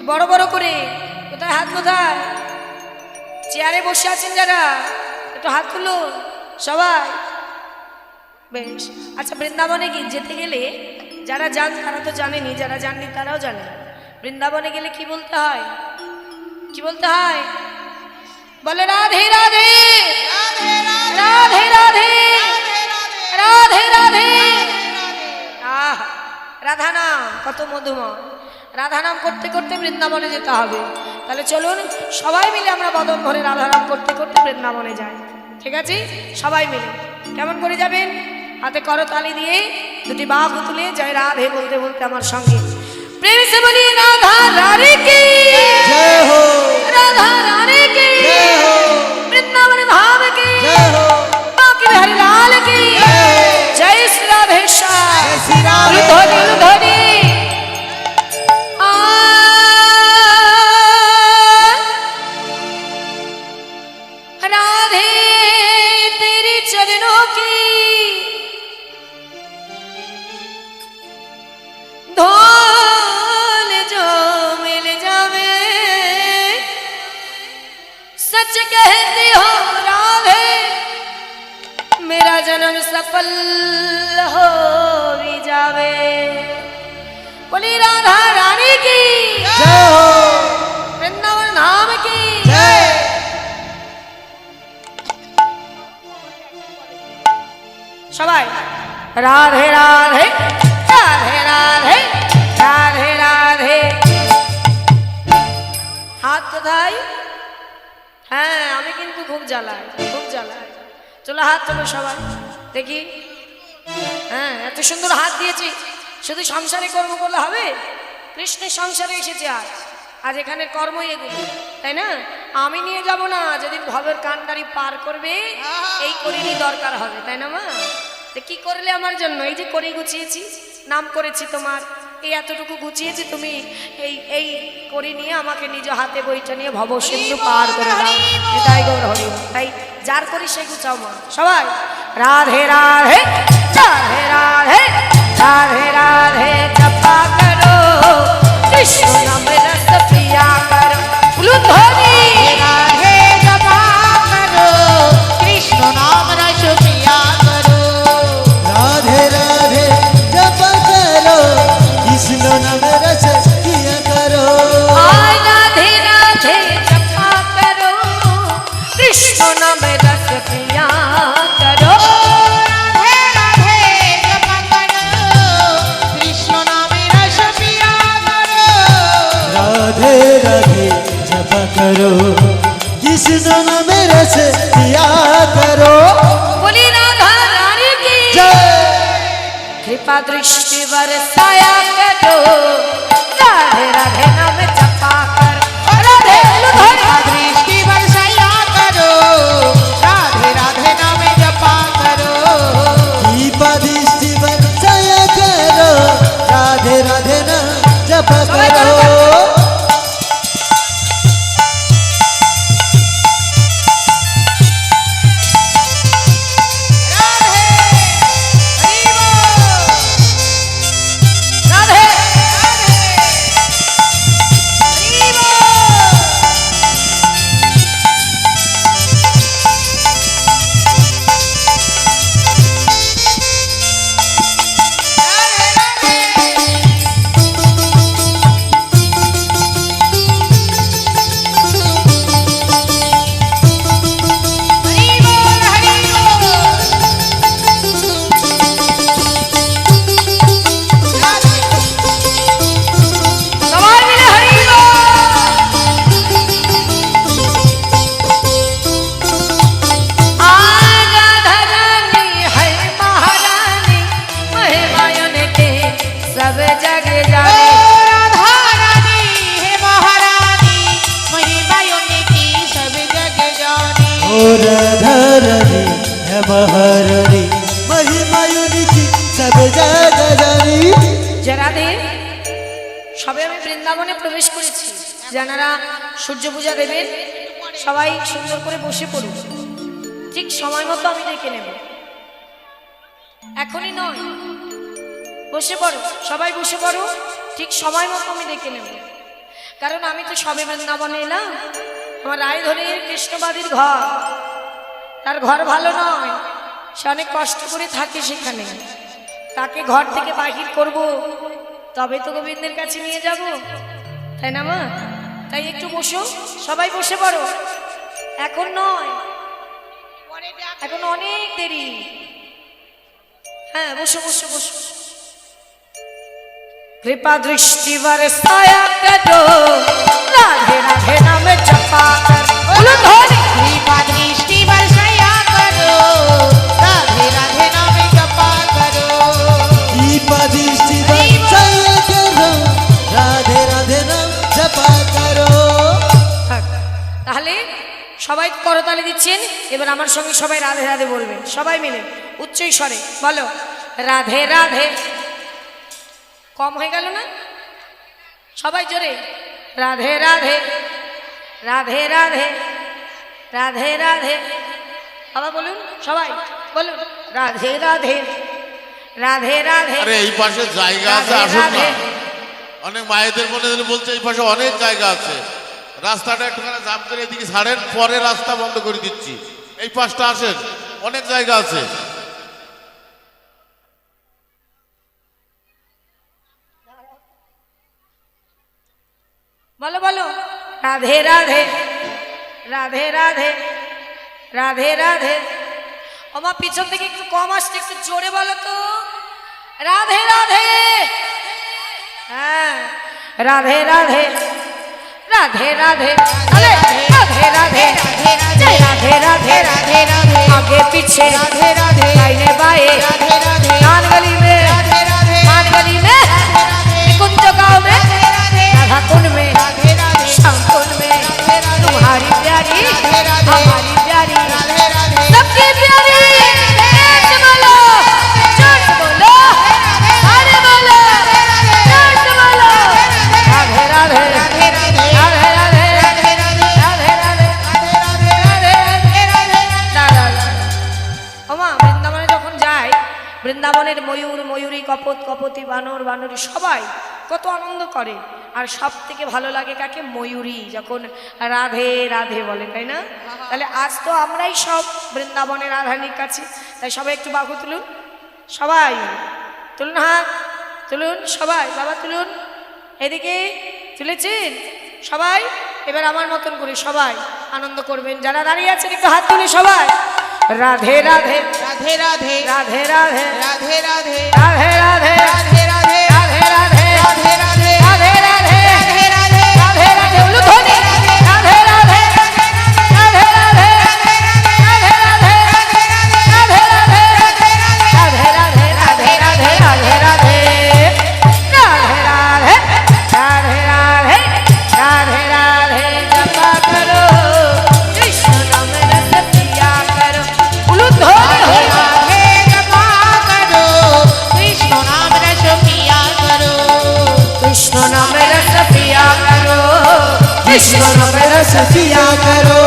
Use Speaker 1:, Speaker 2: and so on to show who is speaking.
Speaker 1: বড় বড় করে। কোথায় হাত, কোথায়? চেয়ারে বসে আছেন যারা, একটু হাত তুলো সবাই। বেশ, আচ্ছা বৃন্দাবনে যেতে গেলে যারা যান তারা তো জানেনি, যারা জাননি তারাও জানে। বৃন্দাবনে গেলে কি বলতে হয়? কি বলতে হয়? বলে রাধে রাধে রাধে রাধে রাধে রাধে। আহ, রাধা নাম কত মধুময়। রাধা নাম করতে করতে বৃন্দাবনে যেতে হবে। তাহলে চলুন সবাই মিলে আমরা বদন ভরে রাধা নাম করতে করতে বৃন্দাবনে যাই। ঠিক আছে, সবাই মিলে। কেমন করে যাবেন? হাতে করতালি দিয়ে দুটি বাঘ তুলে জয় রাধে বলতে বলতে আমার সঙ্গে প্রেম সে বলি রাধা রানী কি
Speaker 2: जय हो,
Speaker 1: राधा रानी की
Speaker 2: जय हो,
Speaker 1: वृंदावन धाम की
Speaker 2: जय हो,
Speaker 1: बाकी बिहारी लाल की जय श्री राधे श्याम।
Speaker 2: जय श्री राधे।
Speaker 1: लुधोनी लुधोनी राधे तेरी चरणों की धोल जो मिल जावे, सच कहती हो राधे मेरा जन्म सफल हो भी जावे। बोली राधा रानी की
Speaker 2: जय हो,
Speaker 1: वृंदावन धाम की
Speaker 2: जय।
Speaker 1: সবাই রাধে রাধে রাধে রাধে রাধে রাধে। হাত কোথায়? হ্যাঁ, আমি কিন্তু খুব জ্বালাই, খুব জ্বালাই। চলো হাত তোলো সবাই দেখি। হ্যাঁ, এত সুন্দর হাত দিয়েছি। শুধু সংসারে কর্ম করলে হবে? কৃষ্ণের সংসারে এসেছে আজ, আজ এখানের কর্মই এগুলো, তাই না? আমি নিয়ে যাব না, যেদিন ভবের কান্ডারি পার করবে এই করিনি দরকার হবে, তাই না মা? যে কি করলে আমার জন্য? এই যে করি গুছিয়েছি, নাম করেছি তোমার, এই এতটুকু গুছিয়েছি, তুমি এই এই করি নিয়ে আমাকে নিজ হাতে বইটা নিয়ে ভব সিন্ধু পার করে দাও। তাই গৌর হরি। তাই যার করি সে গুছাও মা। সবাই রাধে রাধে রাধে রাধে রাধে রাধে জপা করো কৃষ্ণ নাম রস পিয়া করো। লুধোনি
Speaker 2: राधे जपा करो, कृष्ण नाम रस पिया करो। राधे राधे जपा करो, कृष्ण नाम रस पिया करो।
Speaker 1: आय राधे राधे जपा करो कृष्ण नाम रस पिया करो।
Speaker 2: राधे राधे जपा करो, कृष्ण नाम रस पिया करो। राधे राधे जपा करो, कृष्ण नाम रस पिया करो।
Speaker 1: बोली राधा रानी की
Speaker 2: जय।
Speaker 1: कृपा दृष्टि बरसाया करो राधे राधे नाम जपा कर। राधे लुधोनी
Speaker 2: दृष्टि बरसाया करो, राधे राधे नाम जपा करो। दीपा दृष्टि बरसाया करो, राधे राधे नाम जपा करो।
Speaker 1: राधे सवाल मिले हरि राधा रानी है महारानी महिमायन के सब जग जाने।
Speaker 2: राधा रानी है महारानी, महिमायों की सब जग जानी। ओ राधा रानी है महारानी, महिमायों की सब जग जानी।
Speaker 1: যারা দে সবে আমি বৃন্দাবনে প্রবেশ করেছি। যারা সূর্য পূজা দেবেন সবাই সুন্দর করে বসে পড়ুন, ঠিক সময় মতো আমি ডেকে নেব। এখনই নয়, বসে পড়ো সবাই, বসে পড়ো, ঠিক সময় মতো আমি ডেকে নেব। কারণ আমি তো সবে বৃন্দাবনে এলাম, আমার রায়ধনীর কৃষ্ণবাদীর ঘর, তার ঘর ভালো নয়, সে অনেক কষ্ট করে থাকে সেখানে। তাকে ঘর থেকে বাহির করব, তবে তো গোবিন্দের কাছে নিয়ে যাব, তাই না মা? তাই একটু বসো, সবাই বসে পড়ো, এখন নয়, এখন অনেক দেরি। হ্যাঁ বসো বসো বসো। कृपा दृष्टि बरसाया करो, राधे राधे नाम जपा कर। बोलो धोनी।
Speaker 2: कृपा दृष्टि बरसाया करो, राधे राधे नाम जपा करो।
Speaker 3: कृपा दृष्टि बरसाया करो, राधे राधे नाम जपा करो।
Speaker 1: তাহলে সবাই করতালি দিচ্ছেন, এবার আমার সঙ্গে সবাই রাধে রাধে বলবেন, সবাই মিলে উচ্চ স্বরে বলো রাধে রাধে। কম হয়ে গেল না? সবাই জোরে রাধে রাধে রাধে রাধে রাধে রাধে। আবার বলুন, সবাই বলুন রাধে রাধে রাধে রাধে।
Speaker 4: আরে এই পাশে জায়গা আছে, আসুন না। অনেক মায়েদের মনে বলছে এই পাশে অনেক জায়গা আছে, রাস্তাটা একটুখানি জাম করে এদিকে ছাড়েন, পরে রাস্তা বন্ধ করে দিচ্ছি। এই পাশটা আসেন, অনেক জায়গা আছে।
Speaker 1: বলো বলো রাধে রাধে রাধে রাধে রাধে রাধে। আমার পিছন থেকে একটু কম আসছে, একটু জোরে বলো তো রাধে রাধে। হ্যাঁ রাধে রাধে রাধে রাধে রাধে রাধে রাধে রাধে राधे राधे राधे। आगे पीछे राधे राधे, दाहिने बाएं राधे राधे, कान गली में राधे राधे, मान गली में कुंज गांव में राधा कुंड में राधे राधे, श्याम कुंड में राधे राधे। तुम्हारी प्यारी हमारी प्यारी सबकी प्यारी। एक बोलो जोर से बोलो, अरे बोलो जोर से बोलो राधे राधे राधे राधे राधे राधे राधे राधे राधे राधे। ওমা বৃন্দাবনে যখন যাই, বৃন্দাবনের ময়ূর ময়ূরী, কপত কপতি, বানর বানরী সবাই কত আনন্দ করে। আর সব থেকে ভালো লাগে কাকে? ময়ূরী যখন রাধে রাধে বলে, তাই না? তাহলে আজ তো আমরাই সব বৃন্দাবনের রাধারানীর কাছে, তাই সবাই একটু বাহু তুলুন, সবাই তুলুন, হাত তুলুন, সবাই বাবা তুলুন, এদিকে তুলেছেন সবাই। এবার আমার মতন করে সবাই আনন্দ করবেন। যারা দাঁড়িয়ে আছেন একটু হাত তুলে সবাই রাধে রাধে
Speaker 2: राधे राधे
Speaker 1: রাধে রাধে
Speaker 2: राधे राधे
Speaker 1: রাধে রাধে
Speaker 2: राधे राधे
Speaker 1: রাধে রাধে
Speaker 2: राधे राधे
Speaker 1: রাধে রাধে
Speaker 2: राधे राधे
Speaker 1: রাধে রাধে। বলো ধ্বনি রাধে রাধে রাধে রাধে রাধে রাধে রাধে রাধে রাধে রাধে রাধে রাধে রাধে রাধে রাধে রাধে রাধে রাধে। জপা করো কৃষ্ণ নাম রস পিয়া করো। বলো ধ্বনি
Speaker 2: राधे जपा करो, कृष्ण नाम रस पिया करो।
Speaker 1: कृष्ण नाम रस पिया करो,
Speaker 3: कृष्ण नाम रस पिया करो।